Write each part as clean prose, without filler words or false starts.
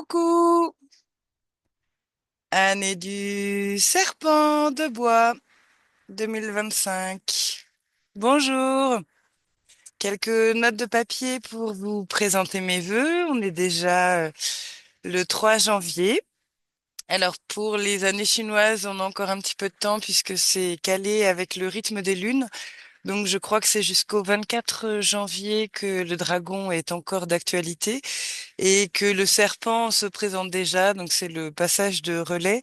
Coucou, année du serpent de bois 2025. Bonjour, quelques notes de papier pour vous présenter mes vœux. On est déjà le 3 janvier. Alors pour les années chinoises, on a encore un petit peu de temps puisque c'est calé avec le rythme des lunes. Donc je crois que c'est jusqu'au 24 janvier que le dragon est encore d'actualité et que le serpent se présente déjà. Donc c'est le passage de relais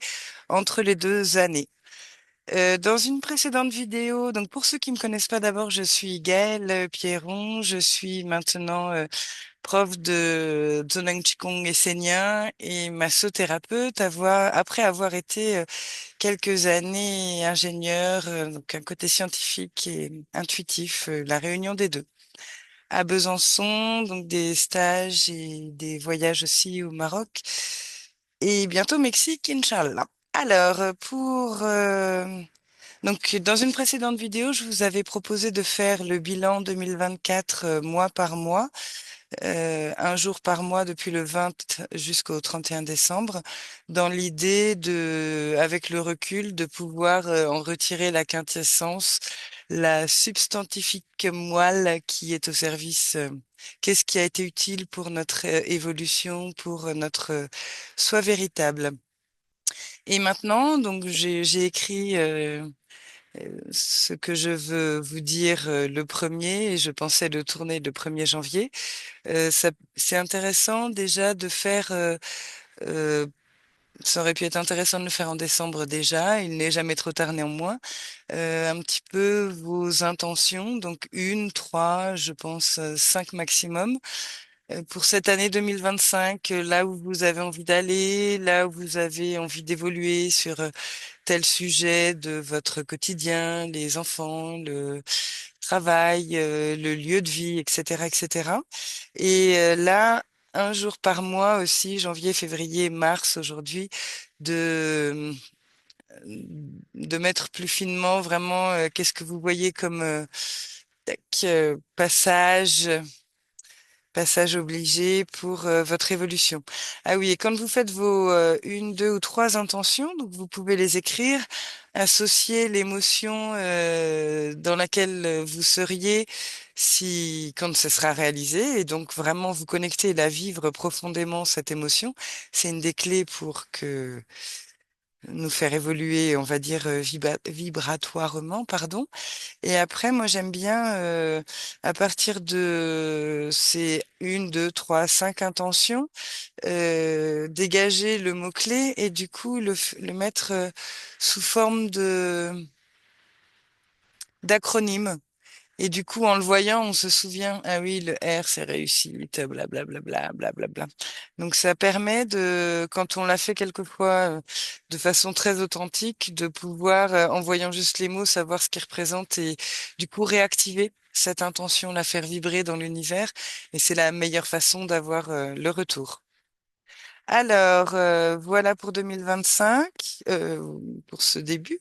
entre les deux années. Dans une précédente vidéo, donc pour ceux qui me connaissent pas d'abord, je suis Gaëlle Pierron, je suis maintenant prof de Zonang Qigong essénien et massothérapeute après avoir été quelques années ingénieur, donc un côté scientifique et intuitif, la réunion des deux. À Besançon, donc des stages et des voyages aussi au Maroc et bientôt au Mexique, Inch'Allah. Alors, donc, dans une précédente vidéo, je vous avais proposé de faire le bilan 2024 mois par mois, un jour par mois depuis le 20 jusqu'au 31 décembre, dans l'idée avec le recul, de pouvoir en retirer la quintessence, la substantifique moelle qui est au service, qu'est-ce qui a été utile pour notre évolution, pour notre soi véritable. Et maintenant, donc j'ai écrit ce que je veux vous dire le premier, et je pensais le tourner le 1er janvier. C'est intéressant déjà de faire, ça aurait pu être intéressant de le faire en décembre déjà, il n'est jamais trop tard néanmoins, un petit peu vos intentions, donc une, trois, je pense cinq maximum, pour cette année 2025, là où vous avez envie d'aller, là où vous avez envie d'évoluer sur tel sujet de votre quotidien, les enfants, le travail, le lieu de vie, etc., etc. Et là, un jour par mois aussi, janvier, février, mars aujourd'hui, de de mettre plus finement vraiment qu'est-ce que vous voyez comme tac, passage obligé pour votre évolution. Ah oui, et quand vous faites vos une, deux ou trois intentions, donc vous pouvez les écrire, associer l'émotion dans laquelle vous seriez si quand ce sera réalisé, et donc vraiment vous connecter et la vivre profondément cette émotion. C'est une des clés pour que nous faire évoluer, on va dire vibratoirement, pardon. Et après, moi, j'aime bien, à partir de ces une, deux, trois, cinq intentions, dégager le mot-clé et du coup le mettre sous forme d'acronyme. Et du coup, en le voyant, on se souvient, ah oui, le R, c'est réussite, blablabla, blablabla. Donc, ça permet quand on l'a fait quelquefois de façon très authentique, de pouvoir, en voyant juste les mots, savoir ce qu'ils représentent et du coup réactiver cette intention, la faire vibrer dans l'univers. Et c'est la meilleure façon d'avoir le retour. Alors, voilà pour 2025, pour ce début.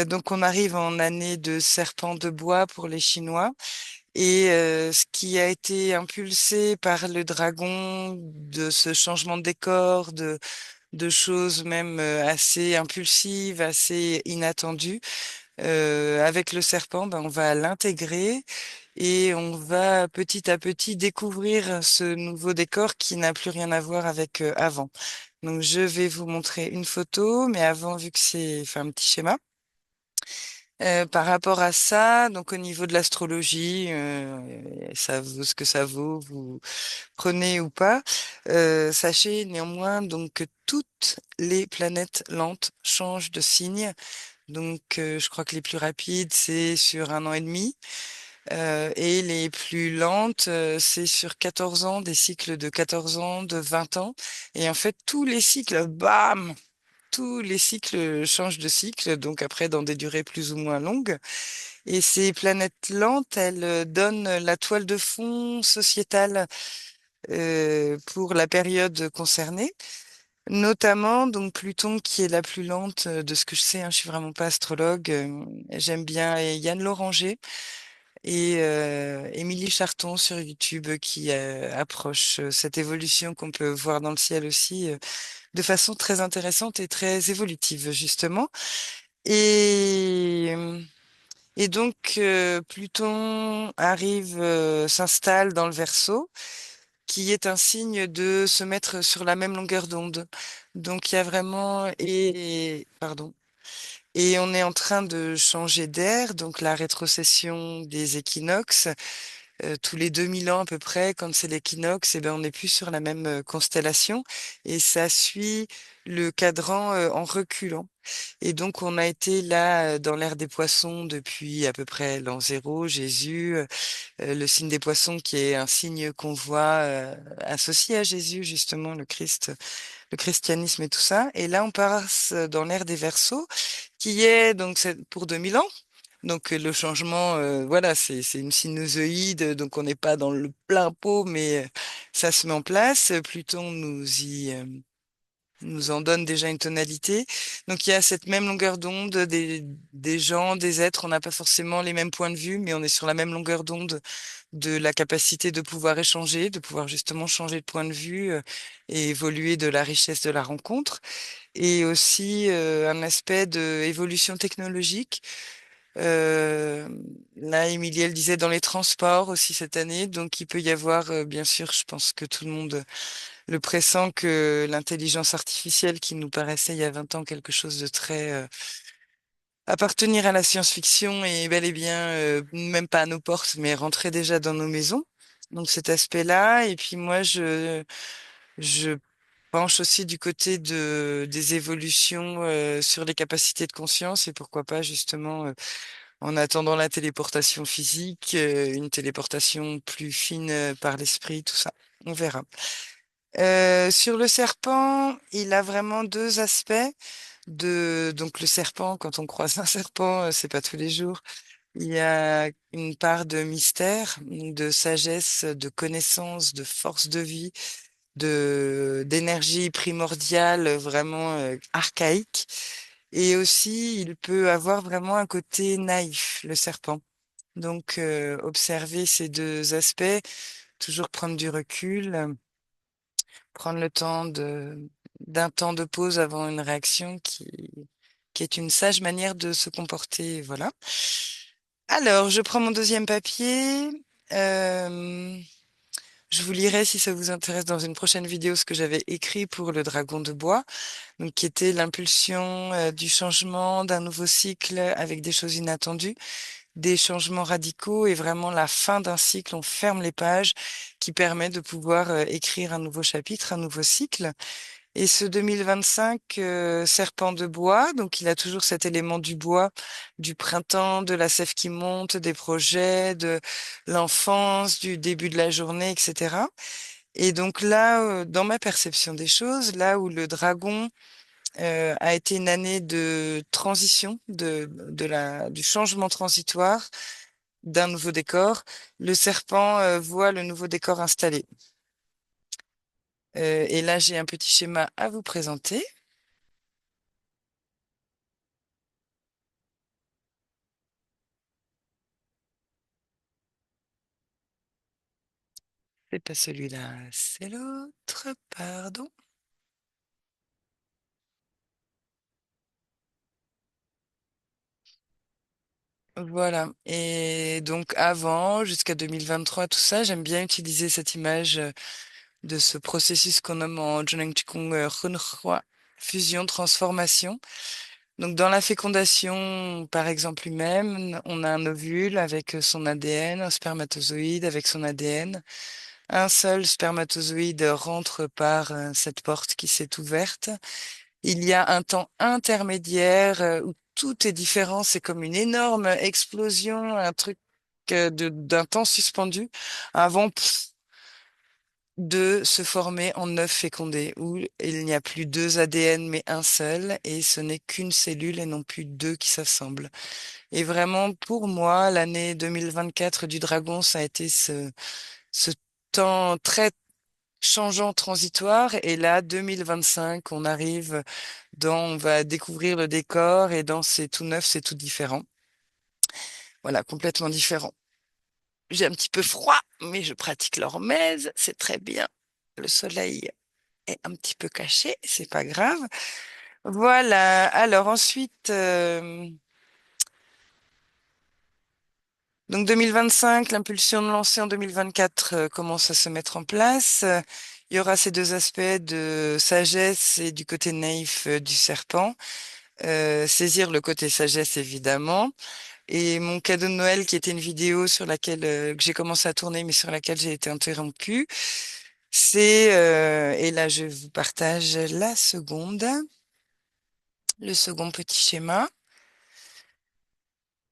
Donc, on arrive en année de serpent de bois pour les Chinois. Et ce qui a été impulsé par le dragon, de ce changement de décor, de choses même assez impulsives, assez inattendues, avec le serpent, ben, on va l'intégrer et on va petit à petit découvrir ce nouveau décor qui n'a plus rien à voir avec avant. Donc je vais vous montrer une photo, mais avant, vu que c'est, enfin, un petit schéma. Par rapport à ça, donc au niveau de l'astrologie, ça vaut ce que ça vaut, vous prenez ou pas. Sachez néanmoins donc que toutes les planètes lentes changent de signe. Donc je crois que les plus rapides, c'est sur 1 an et demi. Et les plus lentes, c'est sur 14 ans, des cycles de 14 ans, de 20 ans. Et en fait, tous les cycles, bam! Tous les cycles changent de cycle, donc après dans des durées plus ou moins longues. Et ces planètes lentes, elles donnent la toile de fond sociétale pour la période concernée. Notamment, donc Pluton qui est la plus lente de ce que je sais, hein, je suis vraiment pas astrologue. J'aime bien Yann Loranger et Émilie Charton sur YouTube qui approche cette évolution qu'on peut voir dans le ciel aussi de façon très intéressante et très évolutive, justement. Et, et donc, Pluton arrive, s'installe dans le Verseau, qui est un signe de se mettre sur la même longueur d'onde. Donc, il y a vraiment, pardon, et on est en train de changer d'air, donc la rétrocession des équinoxes, tous les 2000 ans à peu près, quand c'est l'équinoxe, eh ben, on n'est plus sur la même constellation et ça suit le cadran en reculant. Et donc, on a été là dans l'ère des poissons depuis à peu près l'an zéro, Jésus, le signe des poissons qui est un signe qu'on voit associé à Jésus, justement, le Christ, le christianisme et tout ça. Et là, on passe dans l'ère des Verseaux, qui est donc c'est pour 2000 ans. Donc le changement, voilà, c'est une sinusoïde, donc on n'est pas dans le plein pot, mais ça se met en place. Pluton nous en donne déjà une tonalité. Donc il y a cette même longueur d'onde des gens, des êtres. On n'a pas forcément les mêmes points de vue, mais on est sur la même longueur d'onde de la capacité de pouvoir échanger, de pouvoir justement changer de point de vue et évoluer de la richesse de la rencontre. Et aussi un aspect de évolution technologique. Euh, Là, Émilie, elle disait dans les transports aussi cette année. Donc, il peut y avoir, bien sûr, je pense que tout le monde le pressent, que l'intelligence artificielle qui nous paraissait il y a 20 ans quelque chose de très appartenir à la science-fiction est bel et bien, même pas à nos portes, mais rentrer déjà dans nos maisons. Donc, cet aspect-là. Et puis, moi, je penche aussi du côté des évolutions sur les capacités de conscience et pourquoi pas justement en attendant la téléportation physique, une téléportation plus fine par l'esprit, tout ça. On verra. Sur le serpent, il a vraiment deux aspects. Donc le serpent, quand on croise un serpent, c'est pas tous les jours. Il y a une part de mystère, de sagesse, de connaissance, de force de vie, de d'énergie primordiale, vraiment archaïque. Et aussi, il peut avoir vraiment un côté naïf, le serpent. Donc, observer ces deux aspects, toujours prendre du recul, prendre le temps d'un temps de pause avant une réaction qui est une sage manière de se comporter. Voilà. Alors, je prends mon deuxième papier. Euh, je vous lirai si ça vous intéresse dans une prochaine vidéo ce que j'avais écrit pour le dragon de bois, donc qui était l'impulsion du changement, d'un nouveau cycle avec des choses inattendues, des changements radicaux et vraiment la fin d'un cycle. On ferme les pages qui permet de pouvoir écrire un nouveau chapitre, un nouveau cycle. Et ce 2025, serpent de bois, donc il a toujours cet élément du bois, du printemps, de la sève qui monte, des projets, de l'enfance, du début de la journée, etc. Et donc là, dans ma perception des choses, là où le dragon a été une année de transition, du changement transitoire, d'un nouveau décor, le serpent voit le nouveau décor installé. Et là, j'ai un petit schéma à vous présenter. C'est pas celui-là, c'est l'autre, pardon. Voilà. Et donc avant, jusqu'à 2023, tout ça, j'aime bien utiliser cette image de ce processus qu'on nomme en Zhejiang Qigong Runhua, fusion, transformation. Donc dans la fécondation, par exemple humaine, on a un ovule avec son ADN, un spermatozoïde avec son ADN. Un seul spermatozoïde rentre par cette porte qui s'est ouverte. Il y a un temps intermédiaire où tout est différent. C'est comme une énorme explosion, un truc d'un temps suspendu avant de se former en œuf fécondé où il n'y a plus deux ADN mais un seul et ce n'est qu'une cellule et non plus deux qui s'assemblent. Et vraiment, pour moi, l'année 2024 du dragon, ça a été ce temps très changeant transitoire. Et là, 2025, on arrive on va découvrir le décor et dans c'est tout neuf, c'est tout différent. Voilà, complètement différent. J'ai un petit peu froid, mais je pratique l'hormèse, c'est très bien. Le soleil est un petit peu caché, c'est pas grave. Voilà. Alors ensuite, donc 2025, l'impulsion de lancer en 2024 commence à se mettre en place. Il y aura ces deux aspects de sagesse et du côté naïf du serpent. Saisir le côté sagesse, évidemment. Et mon cadeau de Noël, qui était une vidéo sur laquelle que j'ai commencé à tourner, mais sur laquelle j'ai été interrompue, c'est et là je vous partage la seconde, le second petit schéma.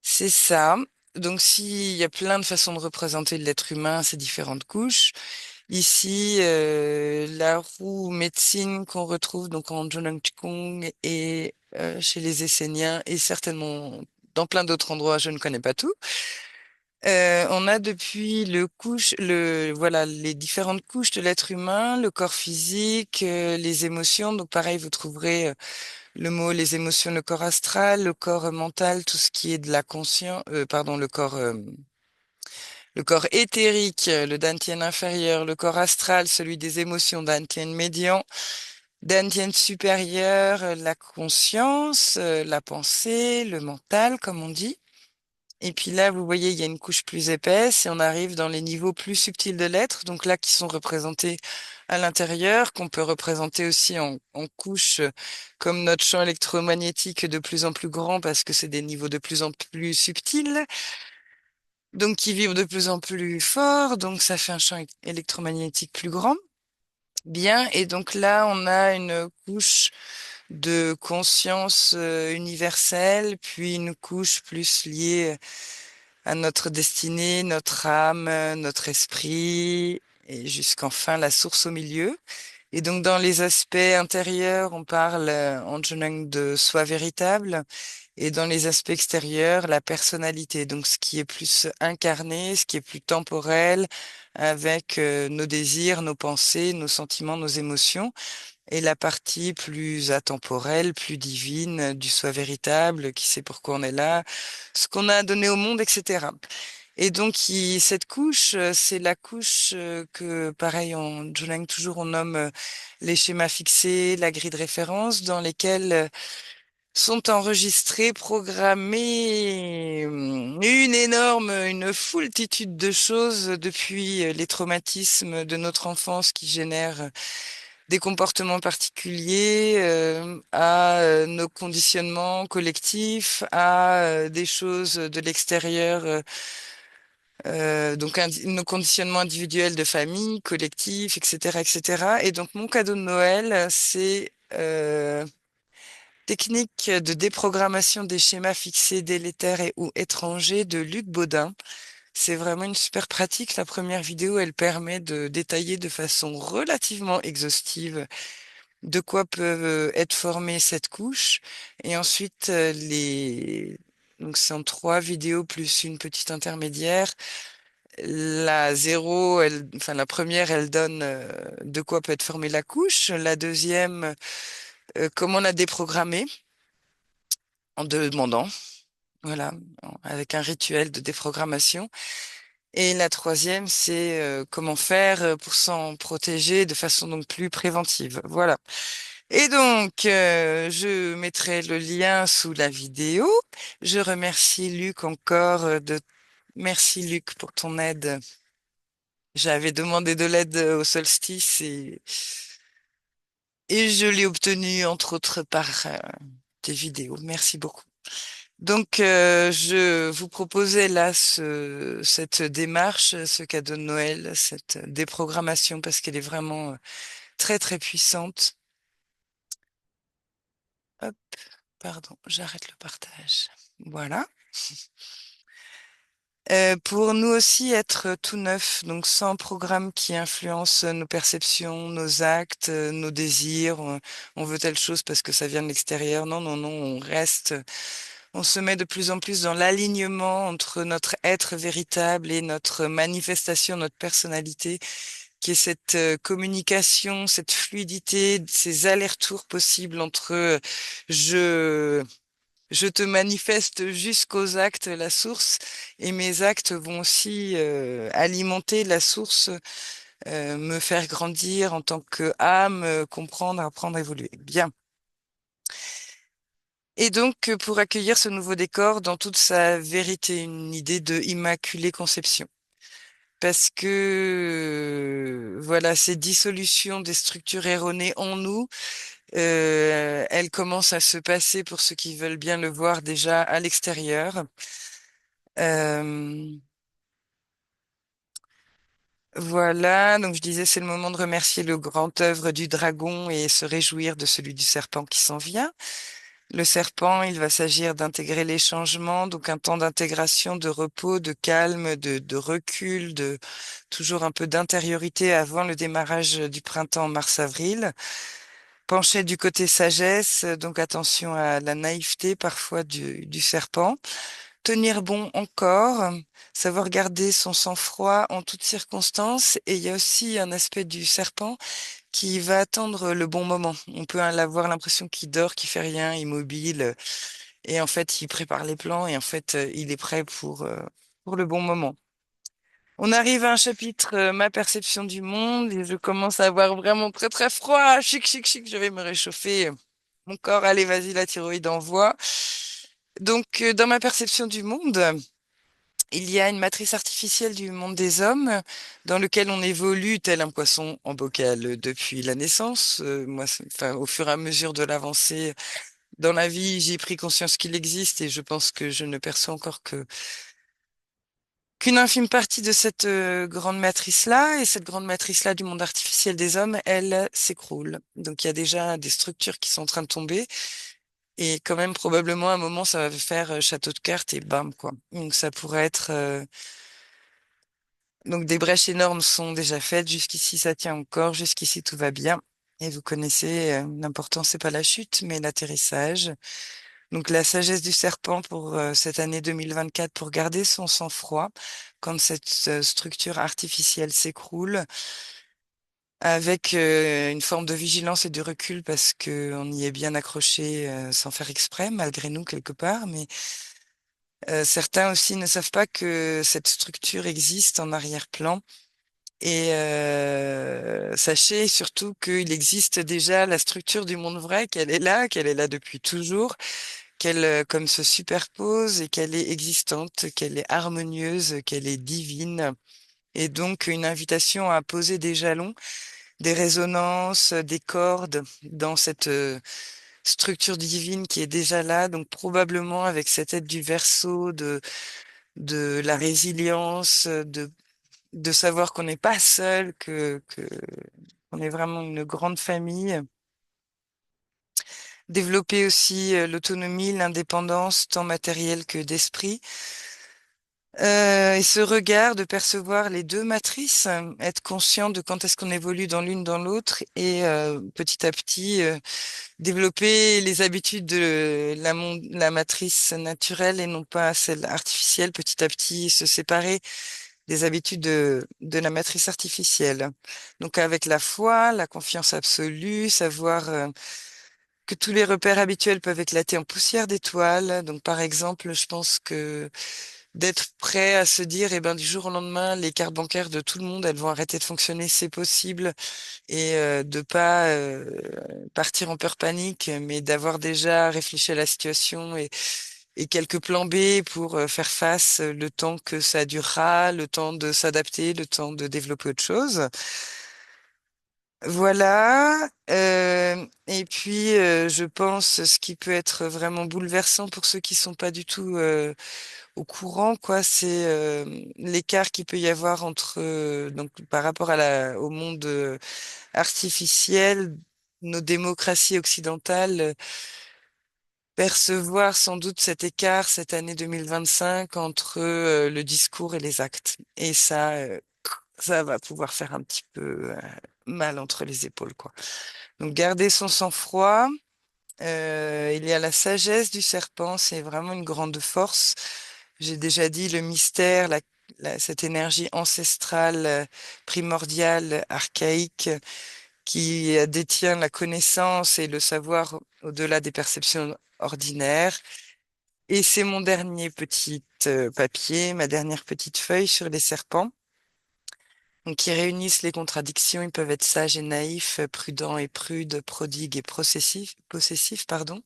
C'est ça. Donc, s'il y a plein de façons de représenter l'être humain, ces différentes couches. Ici, la roue médecine qu'on retrouve donc en Jonang Kong et chez les Esséniens et certainement dans plein d'autres endroits, je ne connais pas tout. On a depuis voilà, les différentes couches de l'être humain, le corps physique, les émotions. Donc, pareil, vous trouverez le mot, les émotions, le corps astral, le corps mental, tout ce qui est de la conscience, pardon, le corps éthérique, le dantian inférieur, le corps astral, celui des émotions, dantian médian, dantian supérieur, la conscience, la pensée, le mental, comme on dit. Et puis là, vous voyez, il y a une couche plus épaisse et on arrive dans les niveaux plus subtils de l'être, donc là qui sont représentés à l'intérieur, qu'on peut représenter aussi en couches comme notre champ électromagnétique de plus en plus grand parce que c'est des niveaux de plus en plus subtils, donc qui vibrent de plus en plus fort, donc ça fait un champ électromagnétique plus grand. Bien, et donc là, on a une couche de conscience universelle, puis une couche plus liée à notre destinée, notre âme, notre esprit, et jusqu'enfin la source au milieu. Et donc dans les aspects intérieurs, on parle en Junang de soi véritable, et dans les aspects extérieurs, la personnalité. Donc ce qui est plus incarné, ce qui est plus temporel, avec nos désirs, nos pensées, nos sentiments, nos émotions, et la partie plus atemporelle, plus divine du soi véritable, qui sait pourquoi on est là, ce qu'on a donné au monde, etc. Et donc, cette couche, c'est la couche que, pareil, en Julang, toujours, on nomme les schémas fixés, la grille de référence, dans lesquels sont enregistrés, programmés une foultitude de choses depuis les traumatismes de notre enfance qui génèrent des comportements particuliers, à nos conditionnements collectifs, à des choses de l'extérieur, donc nos conditionnements individuels de famille, collectifs, etc., etc. Et donc mon cadeau de Noël, c'est technique de déprogrammation des schémas fixés, délétères et ou étrangers de Luc Baudin. C'est vraiment une super pratique. La première vidéo, elle permet de détailler de façon relativement exhaustive de quoi peuvent être formées cette couche. Et ensuite, donc c'est en trois vidéos plus une petite intermédiaire. La zéro, enfin la première, elle donne de quoi peut être formée la couche. La deuxième, comment la déprogrammer en demandant, voilà, avec un rituel de déprogrammation. Et la troisième, c'est comment faire pour s'en protéger de façon donc plus préventive. Voilà. Et donc, je mettrai le lien sous la vidéo. Je remercie Luc encore Merci Luc pour ton aide. J'avais demandé de l'aide au solstice et je l'ai obtenu entre autres par tes vidéos. Merci beaucoup. Donc, je vous proposais là cette démarche, ce cadeau de Noël, cette déprogrammation parce qu'elle est vraiment très très puissante. Hop, pardon, j'arrête le partage. Voilà. Pour nous aussi être tout neuf, donc sans programme qui influence nos perceptions, nos actes, nos désirs. On veut telle chose parce que ça vient de l'extérieur. Non, non, non, on reste, on se met de plus en plus dans l'alignement entre notre être véritable et notre manifestation, notre personnalité, qui est cette communication, cette fluidité, ces allers-retours possibles entre je Je te manifeste jusqu'aux actes la source et mes actes vont aussi alimenter la source, me faire grandir en tant que âme, comprendre, apprendre, évoluer. Bien. Et donc, pour accueillir ce nouveau décor dans toute sa vérité, une idée de immaculée conception. Parce que, voilà, ces dissolutions des structures erronées en nous, elles commencent à se passer pour ceux qui veulent bien le voir déjà à l'extérieur. Euh, voilà, donc je disais, c'est le moment de remercier le grand œuvre du dragon et se réjouir de celui du serpent qui s'en vient. Le serpent, il va s'agir d'intégrer les changements, donc un temps d'intégration, de repos, de calme, de recul, de toujours un peu d'intériorité avant le démarrage du printemps mars-avril. Pencher du côté sagesse, donc attention à la naïveté parfois du serpent. Tenir bon encore, savoir garder son sang-froid en toutes circonstances. Et il y a aussi un aspect du serpent qui va attendre le bon moment. On peut avoir l'impression qu'il dort, qu'il fait rien, immobile, et en fait, il prépare les plans et en fait, il est prêt pour le bon moment. On arrive à un chapitre, ma perception du monde, et je commence à avoir vraiment très très froid. Chic, chic, chic, je vais me réchauffer. Mon corps, allez, vas-y, la thyroïde envoie. Donc, dans ma perception du monde, il y a une matrice artificielle du monde des hommes dans lequel on évolue tel un poisson en bocal depuis la naissance. Moi, enfin, au fur et à mesure de l'avancée dans la vie, j'ai pris conscience qu'il existe et je pense que je ne perçois encore qu'une infime partie de cette grande matrice-là. Et cette grande matrice-là du monde artificiel des hommes, elle s'écroule. Donc il y a déjà des structures qui sont en train de tomber. Et quand même, probablement, à un moment, ça va faire château de cartes et bam, quoi. Donc ça pourrait être... Donc des brèches énormes sont déjà faites. Jusqu'ici, ça tient encore. Jusqu'ici, tout va bien. Et vous connaissez, l'important, c'est pas la chute, mais l'atterrissage. Donc la sagesse du serpent pour cette année 2024 pour garder son sang-froid quand cette structure artificielle s'écroule, avec une forme de vigilance et de recul parce que on y est bien accroché sans faire exprès, malgré nous quelque part. Mais certains aussi ne savent pas que cette structure existe en arrière-plan. Et sachez surtout qu'il existe déjà la structure du monde vrai, qu'elle est là depuis toujours, qu'elle comme se superpose et qu'elle est existante, qu'elle est harmonieuse, qu'elle est divine. Et donc une invitation à poser des jalons, des résonances, des cordes dans cette structure divine qui est déjà là. Donc probablement avec cette aide du verso, de la résilience, de savoir qu'on n'est pas seul, que on est vraiment une grande famille. Développer aussi l'autonomie, l'indépendance, tant matérielle que d'esprit. Et ce regard de percevoir les deux matrices, être conscient de quand est-ce qu'on évolue dans l'une dans l'autre et petit à petit développer les habitudes de la matrice naturelle et non pas celle artificielle, petit à petit se séparer des habitudes de la matrice artificielle. Donc avec la foi, la confiance absolue, savoir que tous les repères habituels peuvent éclater en poussière d'étoiles. Donc par exemple, je pense que d'être prêt à se dire, eh ben, du jour au lendemain, les cartes bancaires de tout le monde, elles vont arrêter de fonctionner, c'est possible, et de pas partir en peur panique, mais d'avoir déjà réfléchi à la situation et quelques plans B pour faire face le temps que ça durera, le temps de s'adapter, le temps de développer autre chose. Voilà. Et puis, je pense, ce qui peut être vraiment bouleversant pour ceux qui sont pas du tout au courant, quoi, c'est l'écart qu'il peut y avoir entre donc par rapport au monde artificiel, nos démocraties occidentales percevoir sans doute cet écart cette année 2025 entre le discours et les actes. Et ça va pouvoir faire un petit peu mal entre les épaules, quoi. Donc garder son sang-froid. Il y a la sagesse du serpent, c'est vraiment une grande force. J'ai déjà dit le mystère, cette énergie ancestrale, primordiale, archaïque, qui détient la connaissance et le savoir au-delà des perceptions ordinaires. Et c'est mon dernier petit papier, ma dernière petite feuille sur les serpents. Donc, ils réunissent les contradictions. Ils peuvent être sages et naïfs, prudents et prudes, prodigues et possessifs, pardon.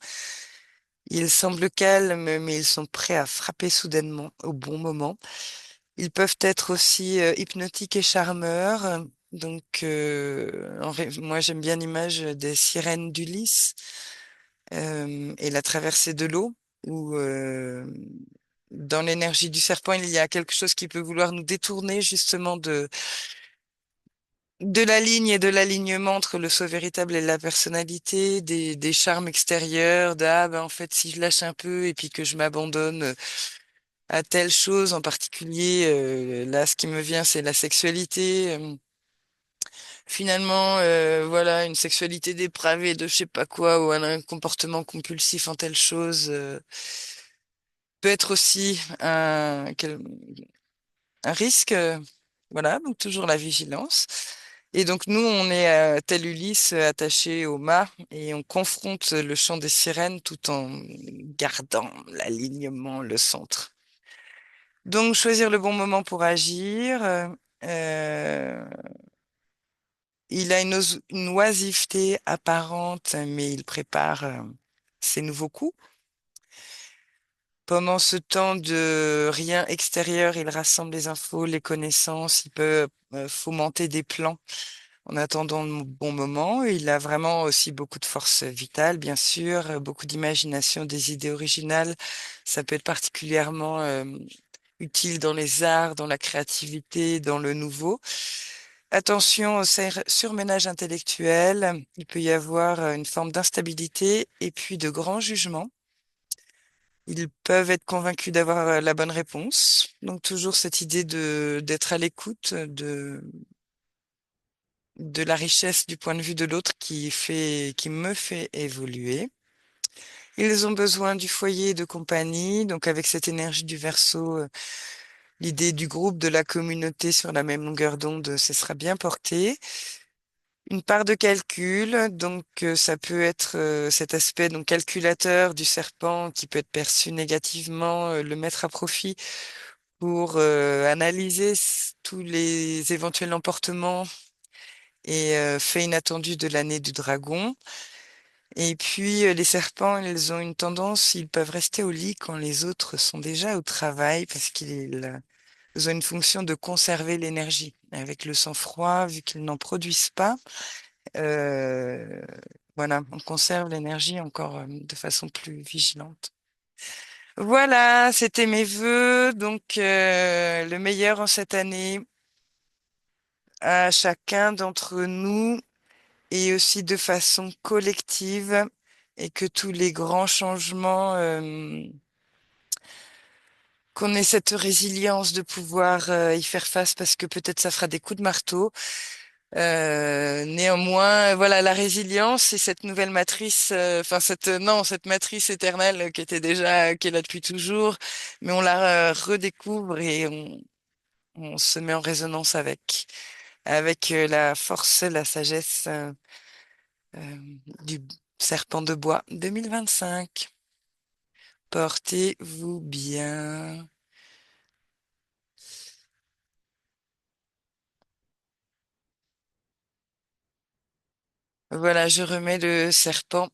Ils semblent calmes, mais ils sont prêts à frapper soudainement au bon moment. Ils peuvent être aussi hypnotiques et charmeurs. Donc, moi, j'aime bien l'image des sirènes d'Ulysse et la traversée de l'eau, où dans l'énergie du serpent, il y a quelque chose qui peut vouloir nous détourner justement de la ligne et de l'alignement entre le soi véritable et la personnalité, des charmes extérieurs, ah ben en fait si je lâche un peu et puis que je m'abandonne à telle chose en particulier, là ce qui me vient c'est la sexualité. Finalement, voilà, une sexualité dépravée de je sais pas quoi ou un comportement compulsif en telle chose peut être aussi un risque. Voilà, donc toujours la vigilance. Et donc nous, on est tel Ulysse attaché au mât et on confronte le chant des sirènes tout en gardant l'alignement, le centre. Donc choisir le bon moment pour agir. Euh, il a une oisiveté apparente, mais il prépare ses nouveaux coups. Pendant ce temps de rien extérieur, il rassemble les infos, les connaissances, il peut fomenter des plans en attendant le bon moment. Il a vraiment aussi beaucoup de force vitale, bien sûr, beaucoup d'imagination, des idées originales. Ça peut être particulièrement utile dans les arts, dans la créativité, dans le nouveau. Attention au surménage intellectuel. Il peut y avoir une forme d'instabilité et puis de grand jugement. Ils peuvent être convaincus d'avoir la bonne réponse. Donc toujours cette idée de d'être à l'écoute de la richesse du point de vue de l'autre qui me fait évoluer. Ils ont besoin du foyer et de compagnie. Donc avec cette énergie du Verseau, l'idée du groupe, de la communauté sur la même longueur d'onde, ce sera bien porté. Une part de calcul, donc ça peut être cet aspect donc calculateur du serpent qui peut être perçu négativement, le mettre à profit pour analyser tous les éventuels emportements et faits inattendus de l'année du dragon. Et puis les serpents, ils ont une tendance, ils peuvent rester au lit quand les autres sont déjà au travail parce qu'ils ont une fonction de conserver l'énergie. Avec le sang-froid, vu qu'ils n'en produisent pas, euh, voilà, on conserve l'énergie encore de façon plus vigilante. Voilà, c'était mes vœux. Donc, le meilleur en cette année à chacun d'entre nous et aussi de façon collective et que tous les grands changements, qu'on ait cette résilience de pouvoir y faire face parce que peut-être ça fera des coups de marteau. Néanmoins, voilà, la résilience, c'est cette nouvelle matrice, enfin non, cette matrice éternelle qui est là depuis toujours, mais on la redécouvre et on se met en résonance avec la force, la sagesse du serpent de bois 2025. Portez-vous bien. Voilà, je remets le serpent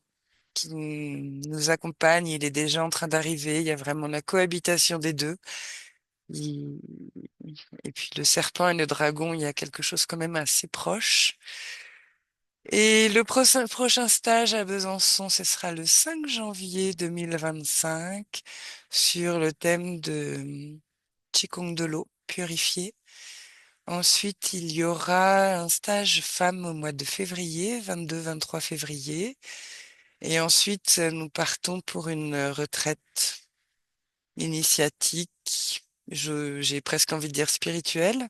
qui nous accompagne. Il est déjà en train d'arriver. Il y a vraiment la cohabitation des deux. Il- Et puis le serpent et le dragon, il y a quelque chose quand même assez proche. Et le prochain stage à Besançon, ce sera le 5 janvier 2025 sur le thème de Qigong de l'eau purifiée. Ensuite, il y aura un stage femme au mois de février, 22-23 février. Et ensuite, nous partons pour une retraite initiatique, j'ai presque envie de dire spirituelle,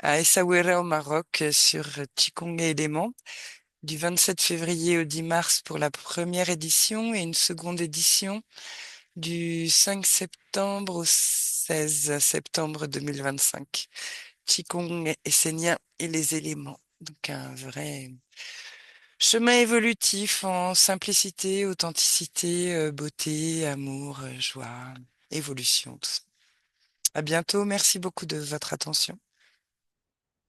à Essaouira au Maroc sur Qigong et éléments, du 27 février au 10 mars pour la première édition et une seconde édition du 5 septembre au 16 septembre 2025. Qigong essénien et les éléments. Donc un vrai Chemin évolutif en simplicité, authenticité, beauté, amour, joie, évolution, tout ça. À bientôt. Merci beaucoup de votre attention.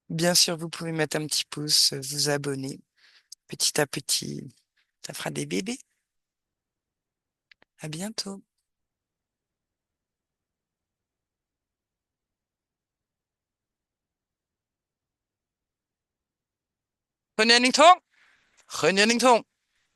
Bien sûr, vous pouvez mettre un petit pouce, vous abonner. Petit à petit, ça fera des bébés. À bientôt. Prenez un ton. Prenez un ton.